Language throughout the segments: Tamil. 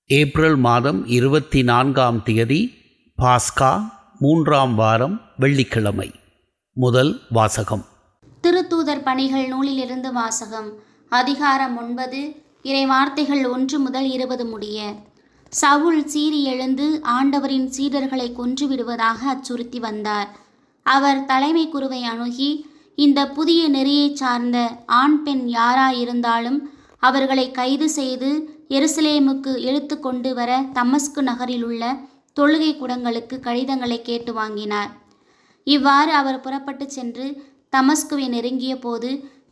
ஏப்ரல் மாதம் 24ஆம் தேதி பாஸ்கா 3ஆம் வாரம் வெள்ளிக்கிழமை. முதல் வாசகம். திருத்தூதர் பணிகள் நூலிலிருந்து வாசகம். அதிகாரம் 9, இறை வார்த்தைகள் 1 முதல் 20 முடிய. சவுல் சீறி எழுந்து ஆண்டவரின் சீடர்களை கொன்றுவிடுவதாக அச்சுறுத்தி வந்தார். அவர் தலைமை குருவை அணுகி, இந்த புதிய நெறியைச் சார்ந்த ஆண் பெண் யாராயிருந்தாலும் அவர்களை கைது செய்து எருசலேமுக்கு இழுத்து கொண்டு வர தமஸ்கு நகரில் உள்ள தொழுகை கூடங்களுக்கு கடிதங்களை கேட்டு வாங்கினார். இவ்வாறு அவர் புறப்பட்டு சென்று தமஸ்குவை நெருங்கிய போது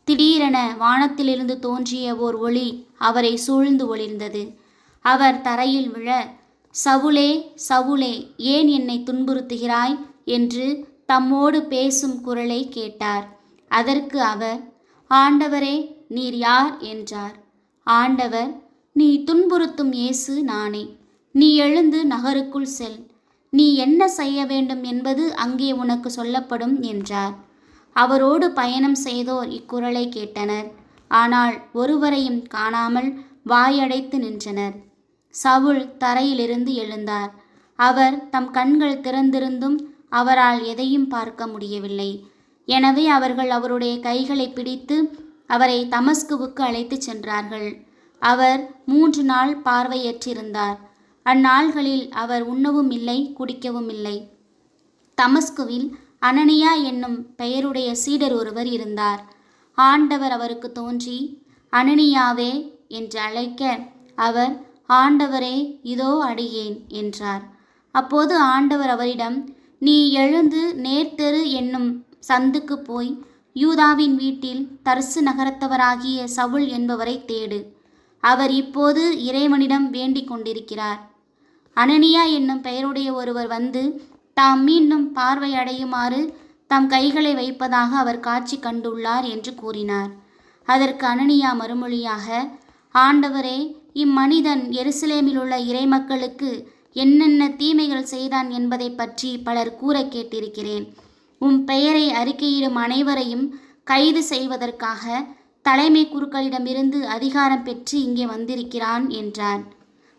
திடீரென வானத்திலிருந்து தோன்றிய ஓர் ஒளி அவரை சூழ்ந்து ஒளிர்ந்தது. அவர் தரையில் விழ, சவுலே சவுலே, ஏன் என்னை துன்புறுத்துகிறாய் என்று தம்மோடு பேசும் குரலை கேட்டார். அதற்கு அவர், ஆண்டவரே, நீர் யார் என்றார். ஆண்டவர், நீ துன்புறுத்தும் இயேசு நானே. நீ எழுந்து நகருக்குள் செல். நீ என்ன செய்ய வேண்டும் என்பது அங்கே உனக்கு சொல்லப்படும் என்றார். அவரோடு பயணம் செய்தோர் இக்குரலை கேட்டனர். ஆனால் ஒருவரையும் காணாமல் வாயடைத்து நின்றனர். சவுல் தரையிலிருந்து எழுந்தார். அவர் தம் கண்கள் திறந்திருந்தும் அவரால் எதையும் பார்க்க முடியவில்லை. எனவே அவர்கள் அவருடைய கைகளை பிடித்து அவரை தமஸ்குவுக்கு அழைத்துச் சென்றார்கள். அவர் 3 நாள் பார்வையற்றிருந்தார். அந்நாள்களில் அவர் உண்ணவும் இல்லை, குடிக்கவும் இல்லை. தமஸ்குவில் அனனியா என்னும் பெயருடைய சீடர் ஒருவர் இருந்தார். ஆண்டவர் அவருக்கு தோன்றி, அனனியாவே என்று அழைக்க, அவர், ஆண்டவரே, இதோ அடியேன் என்றார். அப்போது ஆண்டவர் அவரிடம், நீ எழுந்து நேர்த்தெரு என்னும் சந்துக்கு போய் யூதாவின் வீட்டில் தர்சு நகரத்தவராகிய சவுல் என்பவரை தேடு. அவர் இப்போது இறைவனிடம் வேண்டிக் கொண்டிருக்கிறார். அனனியா என்னும் பெயருடைய ஒருவர் வந்து தாம் மீண்டும் பார்வை அடையுமாறு தம் கைகளை வைப்பதாக அவர் காட்சி கண்டுள்ளார் என்று கூறினார். அதற்கு அனனியா மறுமொழியாக, ஆண்டவரே, இம்மனிதன் எருசலேமில் உள்ள இறைமக்களுக்கு என்னென்ன தீமைகள் செய்தான் என்பதை பற்றி பலர் கூற கேட்டிருக்கிறேன். உம் பெயரை அறிக்கையிடும் அனைவரையும் கைது செய்வதற்காக தலைமை குருக்களிடமிருந்து அதிகாரம் பெற்று இங்கே வந்திருக்கிறான் என்றார்.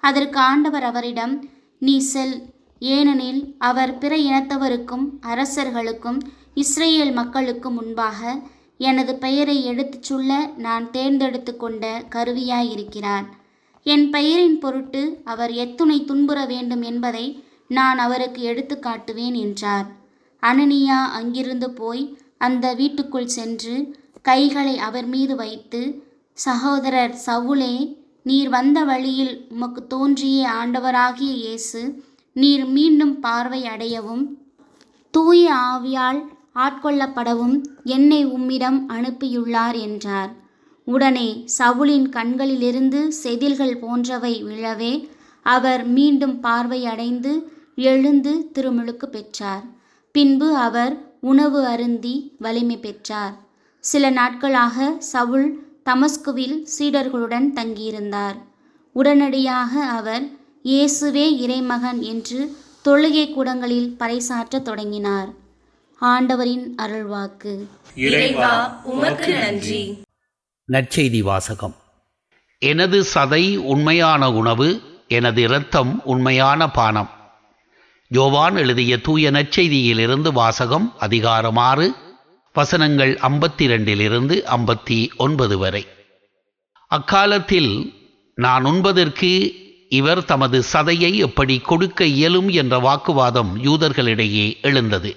அதற்கு ஆண்டவர் அவரிடம், நீ செல், ஏனெனில் அவர் பிற இனத்தவருக்கும் அரசர்களுக்கும் இஸ்ரேல் மக்களுக்கும் முன்பாக எனது பெயரை எடுத்துச் சொல்ல நான் தேர்ந்தெடுத்து கொண்ட கருவியாயிருக்கிறார். என் பெயரின் பொருட்டு அவர் எத்துணை துன்புற வேண்டும் என்பதை நான் அவருக்கு எடுத்து காட்டுவேன் என்றார். அனனியா அங்கிருந்து போய் அந்த வீட்டுக்குள் சென்று கைகளை அவர் மீது வைத்து, சகோதரர் சவுலே, நீர் வந்த வழியில் உமக்கு தோன்றிய ஆண்டவராகிய இயேசு நீர் மீண்டும் பார்வை அடையவும் தூய ஆவியால் ஆட்கொள்ளப்படவும் என்னை உம்மிடம் அனுப்பியுள்ளார் என்றார். உடனே சவுலின் கண்களிலிருந்து செதில்கள் போன்றவை விழவே அவர் மீண்டும் பார்வை அடைந்து எழுந்து திருமுழுக்கு பெற்றார். பின்பு அவர் உணவு அருந்தி வலிமை பெற்றார். சில நாட்களாக சவுல் தமஸ்குவில் சீடர்களுடன் தங்கியிருந்தார். உடனடியாக அவர் இயேசுவே இறைமகன் என்று தொழுகை கூடங்களில் பறைசாற்றத் தொடங்கினார். ஆண்டவரின் அருள்வாக்கு. இறைவா, உமக்கு நன்றி. நற்செய்தி வாசகம். எனது சதை உண்மையான உணவு, எனது இரத்தம் உண்மையான பானம். யோவான் எழுதிய தூய நற்செய்தியிலிருந்து வாசகம். அதிகாரம் 6, வசனங்கள் 52 59 வரை. அக்காலத்தில் நான் உண்பதற்கு இவர் தமது சதையை எப்படி கொடுக்க இயலும் என்ற வாக்குவாதம் யூதர்களிடையே எழுந்தது.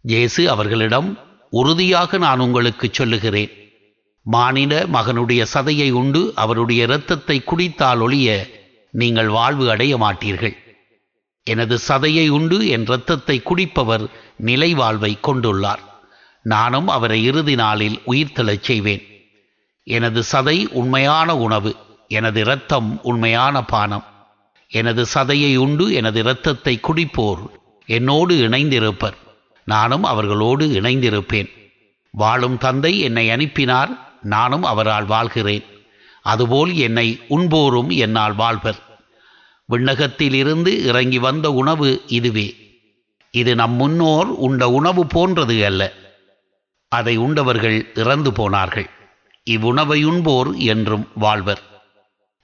இயேசு அவர்களிடம், உறுதியாக நான் உங்களுக்கு சொல்லுகிறேன், மானிட மகனுடைய சதையை உண்டு அவருடைய இரத்தத்தை குடித்தால் ஒழிய நீங்கள் வாழ்வு அடைய மாட்டீர்கள். எனது சதையை உண்டு என் இரத்தத்தை குடிப்பவர் நிலை வாழ்வை கொண்டுள்ளார். நானும் அவரை இறுதி நாளில் உயிர்த்தெழச் செய்வேன். எனது சதை உண்மையான உணவு, எனது இரத்தம் உண்மையான பானம். எனது சதையை உண்டு எனது இரத்தத்தை குடிப்போர் என்னோடு இணைந்திருப்பர், நானும் அவர்களோடு இணைந்திருப்பேன். வாழும் தந்தை என்னை அனுப்பினார், நானும் அவரால் வாழ்கிறேன். அதுபோல் என்னை உண்போரும் என்னால் வாழ்வர். விண்ணகத்தில் இருந்து இறங்கி வந்த உணவு இதுவே. இது நம் முன்னோர் உண்ட உணவு போன்றது அல்ல. அதை உண்டவர்கள் இறந்து போனார்கள். இவ்வுணவை உண்போர் என்றும் வாழ்வர்.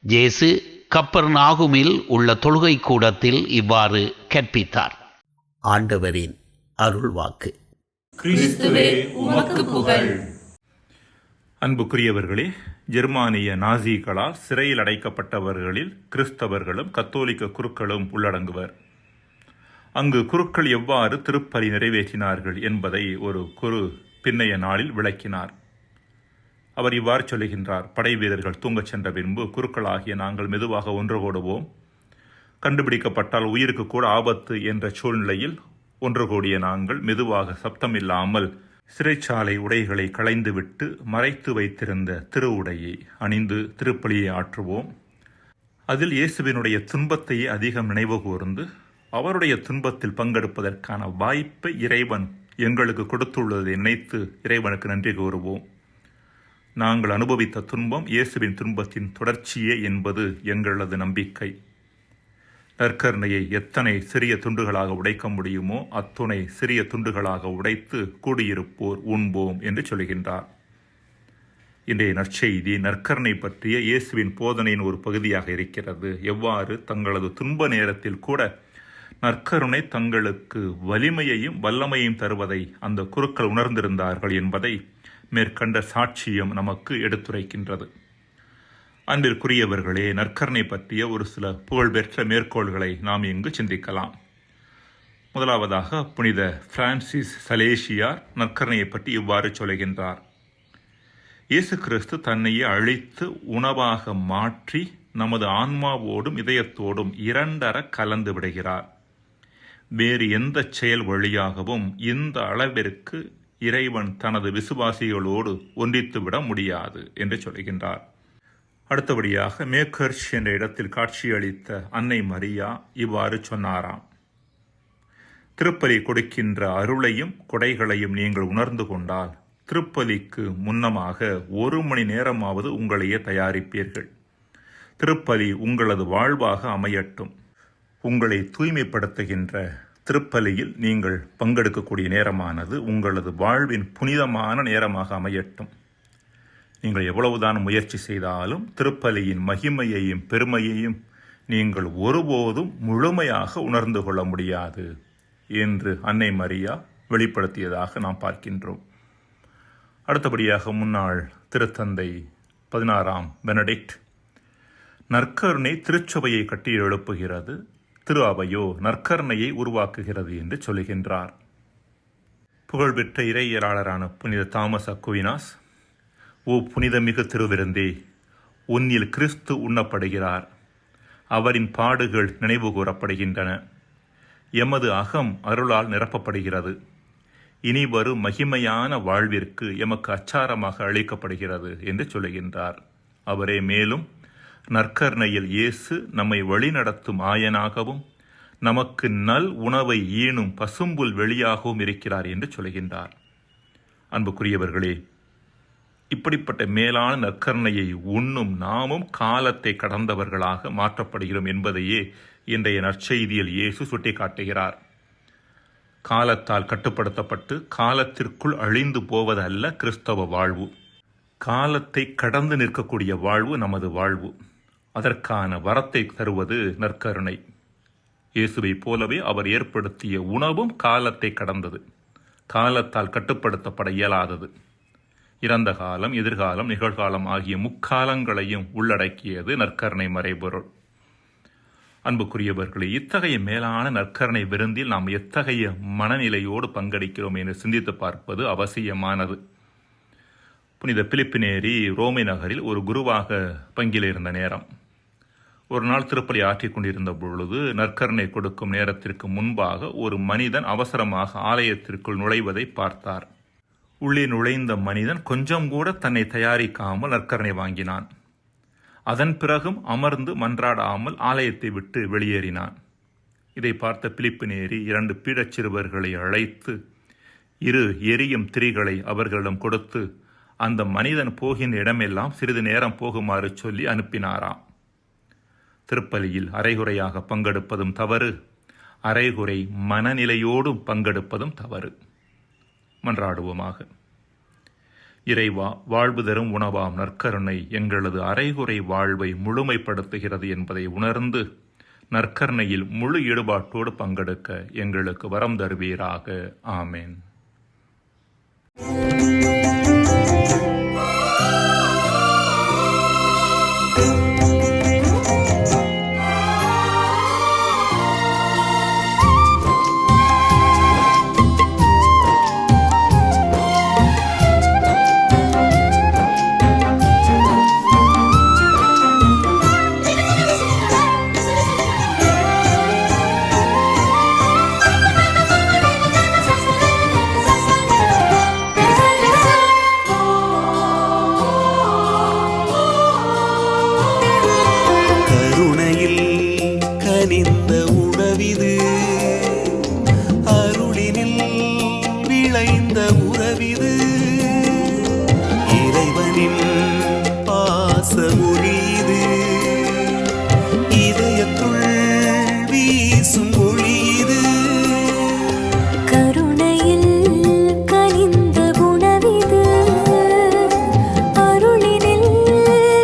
இயேசு கப்பர்நாகுமில் உள்ள தொழுகை கூடத்தில் இவ்வாறு கற்பித்தார். ஆண்டவரின் அருள்வாக்கு. கிறிஸ்துவே உமக்கு புகழ். அன்புக்குரியவர்களே, ஜெர்மானிய நாசிகளால் சிறையில் அடைக்கப்பட்டவர்களில் கிறிஸ்தவர்களும் கத்தோலிக்க குருக்களும் உள்ளடங்குவர். அங்கு குருக்கள் எவ்வாறு திருப்பலி நிறைவேற்றினார்கள் என்பதை ஒரு குரு பின்னைய நாளில் விளக்கினார். அவர் இவ்வாறு சொல்லுகின்றார்: படை வீரர்கள் தூங்கச் சென்ற பின்பு குருக்களாகிய நாங்கள் மெதுவாக ஒன்று கூடுவோம். கண்டுபிடிக்கப்பட்டால் உயிருக்கு கூட ஆபத்து என்ற சூழ்நிலையில் ஒன்று கூடிய நாங்கள் மெதுவாக சப்தமில்லாமல் சிறைச்சாலை உடைகளை களைந்துவிட்டு மறைத்து வைத்திருந்த திரு உடையை அணிந்து திருப்பலியை ஆற்றுவோம். அதில் இயேசுவினுடைய துன்பத்தையே அதிகம் நினைவு கூர்ந்து அவருடைய துன்பத்தில் பங்கெடுப்பதற்கான வாய்ப்பை இறைவன் எங்களுக்கு கொடுத்துள்ளதை நினைத்து இறைவனுக்கு நன்றி கூறுவோம். நாங்கள் அனுபவித்த துன்பம் இயேசுவின் துன்பத்தின் தொடர்ச்சியே என்பது எங்களது நம்பிக்கை. நற்கருணையை எத்தனை சிறிய துண்டுகளாக உடைக்க முடியுமோ அத்துணை சிறிய துண்டுகளாக உடைத்து கூடியிருப்போர் உண்போம் என்று சொல்கின்றார். இன்றைய நற்செய்தி நற்கருணை பற்றிய இயேசுவின் போதனையின் ஒரு பகுதியாக இருக்கிறது. எவ்வாறு தங்களது துன்ப நேரத்தில் கூட நற்கருணை தங்களுக்கு வலிமையையும் வல்லமையும் தருவதை அந்த குருக்கள் உணர்ந்திருந்தார்கள் என்பதை மேற்கண்ட சாட்சியம் நமக்கு எடுத்துரைக்கின்றது. அன்பிற்குரியவர்களே, நற்கருணை பற்றிய ஒரு சில புகழ்பெற்ற மேற்கோள்களை நாம் இங்கு சிந்திக்கலாம். முதலாவதாக புனித பிரான்சிஸ் சலேசியார் நற்கருணையை பற்றி இவ்வாறு சொல்கின்றார்: இயேசு கிறிஸ்து தன்னையே அழித்து உணவாக மாற்றி நமது ஆன்மாவோடும் இதயத்தோடும் இரண்டர கலந்து விடுகிறார். வேறு எந்த செயல் வழியாகவும் இந்த அளவிற்கு இறைவன் தனது விசுவாசிகளோடு ஒன்றித்துவிட முடியாது என்று சொல்கின்றார். அடுத்தபடியாக மேக்கர்ச் என்ற இடத்தில் காட்சியளித்த அன்னை மரியா இவ்வாறு சொன்னாராம்: திருப்பலி கொடுக்கின்ற அருளையும் கொடைகளையும் நீங்கள் உணர்ந்து கொண்டால் திருப்பலிக்கு முன்னமாக 1 மணி நேரமாவது உங்களையே தயாரிப்பீர்கள். திருப்பலி உங்களது வாழ்வாக அமையட்டும். உங்களை தூய்மைப்படுத்துகின்ற திருப்பலியில் நீங்கள் பங்கெடுக்கக்கூடிய நேரமானது உங்களது வாழ்வின் புனிதமான நேரமாக அமையட்டும். நீங்கள் எவ்வளவுதான் முயற்சி செய்தாலும் திருப்பலியின் மகிமையையும் பெருமையையும் நீங்கள் ஒருபோதும் முழுமையாக உணர்ந்து கொள்ள முடியாது என்று அன்னை மரியா வெளிப்படுத்தியதாக நாம் பார்க்கின்றோம். அடுத்தபடியாக முன்னாள் திருத்தந்தை 16ஆம் பெனடிக்ட் நற்கருணை திருச்சபையை கட்டி எழுப்புகிறது, திரு அவையோ நற்கருணையை உருவாக்குகிறது என்று சொல்லுகின்றார். புகழ்பெற்ற இறையியலாளரான புனித தாமஸ் அக்வினாஸ், ஓ புனிதமிகு திருவிருந்தே, உன்னில் கிறிஸ்து உண்ணப்படுகிறார், அவரின் பாடுகள் நினைவு கூறப்படுகின்றன, எமது அகம் அருளால் நிரப்பப்படுகிறது, இனி வரும் மகிமையான வாழ்விற்கு எமக்கு அச்சாரமாக அளிக்கப்படுகிறது என்று சொல்லுகின்றார். அவரே மேலும் நற்கருணையில் இயேசு நம்மை வழிநடத்தும் ஆயனாகவும் நமக்கு நல் உணவை ஈணும் பசும்புல் வெளியாகவும் இருக்கிறார் என்று சொல்கின்றார். அன்புக்குரியவர்களே, இப்படிப்பட்ட மேலான நற்கருணையை உண்ணும் நாமும் காலத்தை கடந்தவர்களாக மாற்றப்படுகிறோம் என்பதையே இன்றைய நற்செய்தியில் இயேசு சுட்டிக்காட்டுகிறார். காலத்தால் கட்டுப்படுத்தப்பட்டு காலத்திற்குள் அழிந்து போவதல்ல கிறிஸ்தவ வாழ்வு. காலத்தை கடந்து நிற்கக்கூடிய வாழ்வு நமது வாழ்வு. அதற்கான வரத்தை தருவது நற்கருணை. இயேசுவை போலவே அவர் ஏற்படுத்திய உணவும் காலத்தை கடந்தது, காலத்தால் கட்டுப்படுத்தப்பட இயலாதது. இறந்த காலம், எதிர்காலம், நிகழ்காலம் ஆகிய முக்காலங்களையும் உள்ளடக்கியது நற்கருணை மறைபொருள். அன்புக்குரியவர்களே, இத்தகைய மேலான நற்கருணை விருந்தில் நாம் எத்தகைய மனநிலையோடு பங்கெடுக்கிறோம் என்று சிந்தித்து பார்ப்பது அவசியமானது. புனித பிலிப்பினேரி ரோமை நகரில் ஒரு குருவாக பங்கிலிருந்த நேரம். ஒரு நாள் திருப்பலி ஆற்றிக் கொண்டிருந்த பொழுது நற்கருணை கொடுக்கும் நேரத்திற்கு முன்பாக ஒரு மனிதன் அவசரமாக ஆலயத்திற்குள் நுழைவதை பார்த்தார். உள்ளே நுழைந்த மனிதன் கொஞ்சம் கூட தன்னை தயாரிக்காமல் நற்கருணை வாங்கினான். அதன் பிறகும் அமர்ந்து மன்றாடாமல் ஆலயத்தை விட்டு வெளியேறினான். இதை பார்த்த பிலிப்பினேரி 2 பீடச் சிறுவர்களை அழைத்து 2 எரியும் திரிகளை அவர்களிடம் கொடுத்து அந்த மனிதன் போகின்ற இடமெல்லாம் சிறிது நேரம் போகுமாறு சொல்லி அனுப்பினாராம். திருப்பலியில் அரைகுறையாக பங்கெடுப்பதும் தவறு, அரைகுறை மனநிலையோடும் பங்கெடுப்பதும் தவறு. மன்றாடுவோமாக. இறைவா, வாழ்வு தரும் உணவாம் நற்கருணை எங்களது அரைகுறை வாழ்வை முழுமைப்படுத்துகிறது என்பதை உணர்ந்து நற்கருணையில் முழு ஈடுபாட்டோடு பங்கெடுக்க எங்களுக்கு வரம் தருவீராக. ஆமேன். கனிந்த உணவிது, அருளினில் விளைந்த உறவிது, இறைவனின் பாசமொழிது, இதயத்துள் வீசும் ஒளிது. கருணையில் கனிந்த உணவிது, அருளினில்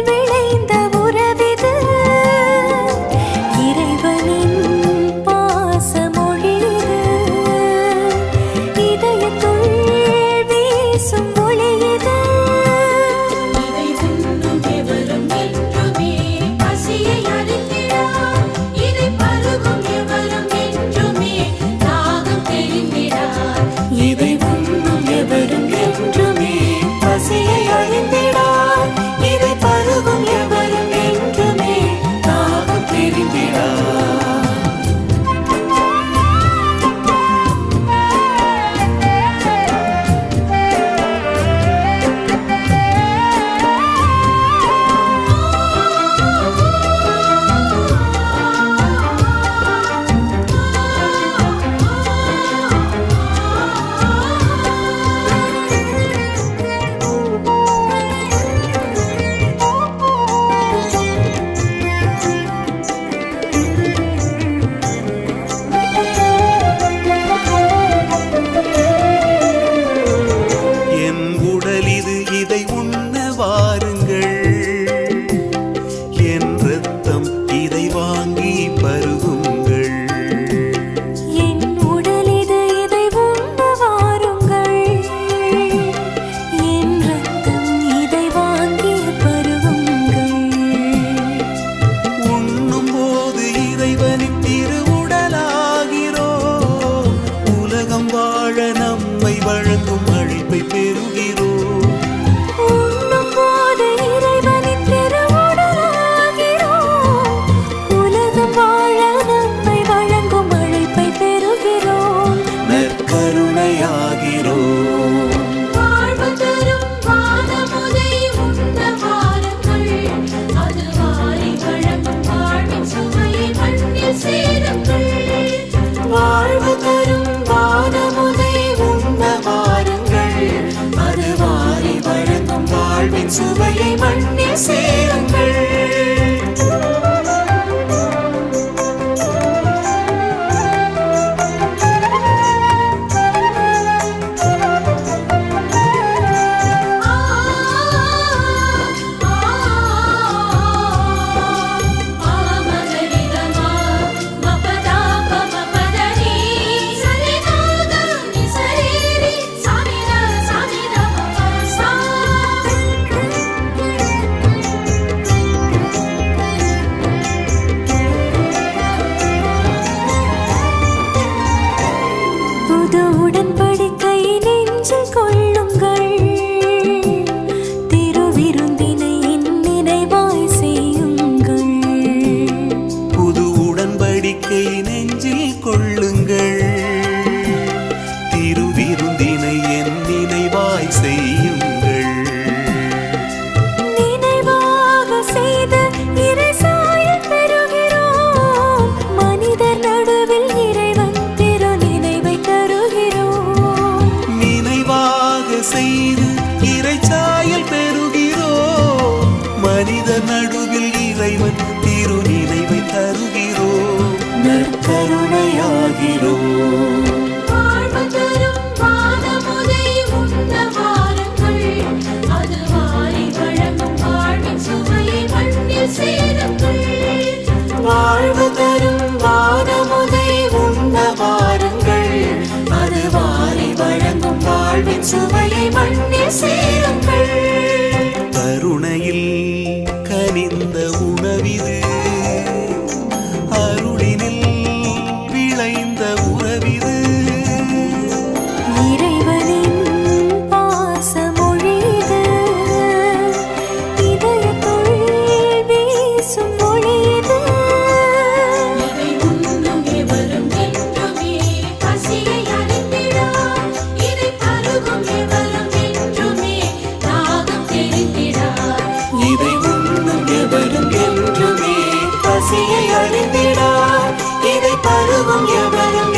விளைந்த உறவிது, இறைவனின் பாசமொழிது, இதயத்துள் வீசும் ஒளிது. இதை உண்ணும் எவரும் என்றுமே பசியை அறிந்திடார், இதை பருகும் எவரும் என்றுமே தாகம் தெரிந்திடார். இதை உண்ணும் எவரும் என்றுமே பசியை அறிந்திடார், இதை பருகும் எவரும் என்றுமே தாகம் தெரிந்திடார். என் உடலிது, இதை உண்ண வாருங்கள், என் இரத்தம் இதை வாங்கி பருகுங்கள். என் உடலிது, இதை உண்ண வாருங்கள், என் இரத்தம் இதை வாங்கி பருகுங்கள். உண்ணும் போது இறைவனின் திருவுடலாகிறோம், உலகம் வாழ நம்மை வழங்கும் அழைப்பை பெறுகிறோம். உண்ணும் போது இறைவனின் திருவுடலாகிறோம், உலகம் வாழ நம்மை வழங்கும் அழைப்பை பெறுகிறோம். நற்கருணையாகிறோம். வாழ்வு தரும் வானமுதை உண்ண வாருங்கள், அது வாரி வழங்கும் வாழ்வின் சுவையை மண்ணில் சேருங்கள். வாழ்வு தரும் வானமுதை உண்ண வாருங்கள், அது வாரி வழங்கும் வாழ்வின் சுவையை மண்ணில் சேருங்கள். புது உடன்படிக்கை நெஞ்சில் கொள்ளுங்கள், திருவிருந்தினை நினைவாய் செய்யுங்கள். புது உடன்படிக்கை நெஞ்சில் கொள்ளுங்கள், திருவிருந்தினை என் நினைவாய் செய்யுங்கள். நினைவாக செய்து இறை சாயல் பெறுகிறோம், மனிதர் நடுவில் இறைவன் திரு நினைவை தருகிறோம். நினைவாக செய்து இறைச்சாயல் பெறுகிறோம், மனித நடுவில் இறைவன் திரு நினைவை தருகிறோம். நற்கருணையாகிறோம். வாழ்வு தரும் வானமுதை உண்ண வாருங்கள், சுவையை மண்ணில் சேருங்கள். கருணையில் கனிந்த உணவிது, அருளினில் விளைந்த உறவிது. இறைவனின் பாசமொழிது, இதயத்துள் வீசும் மொழிது. இதை உண்ணும் எவரும் என்றுமே பசியை அறிந்திடார். இதை பருகும் எவரும் என்றுமே தாகம் தெரிந்திடார். இதை உண்ணும் எவரும் என்றுமே பசியை அறிந்திடார். இதை பருகும் எவரும்